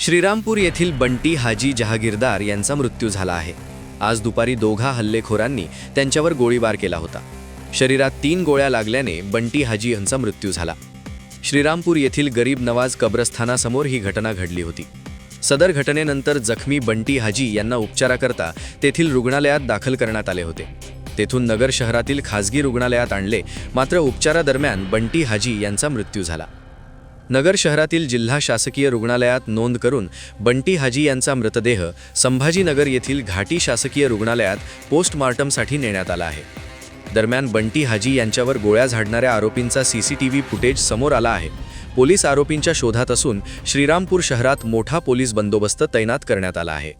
श्रीरामपूर येथील बंटी हाजी जहागीरदार यांचा मृत्यू झाला आहे। आज दुपारी दोघा हल्लेखोरांनी त्यांच्यावर गोळीबार केला होता। शरीरात 3 गोळ्या लागल्याने बंटी हाजी यांचा मृत्यू झाला। श्रीरामपूर येथील गरीब नवाज कब्रस्थानासमोर ही घटना घडली होती। सदर घटनेनंतर जखमी बंटी हाजी यांना उपचाराकरता तेथील रुग्णालयात दाखल करण्यात आले होते। तेथून नगर शहरातील खासगी रुग्णालयात आणले, मात्र उपचारादरम्यान बंटी हाजी यांचा मृत्यू झाला। नगर शहरातील जिल्हा शासकीय रुग्णालयात नोंद करून बंटी हाजी यांचा मृतदेह संभाजीनगर येथील घाटी शासकीय रुग्णालयात पोस्टमार्टमसाठी नेण्यात आला आहे। दरम्यान बंटी हाजी यांच्यावर गोळ्या झाडणाऱ्या आरोपींचा सीसीटीव्ही फुटेज समोर आला आहे। पोलीस आरोपींच्या शोधात असून श्रीरामपूर शहरात मोठा पोलीस बंदोबस्त तैनात करण्यात आला आहे।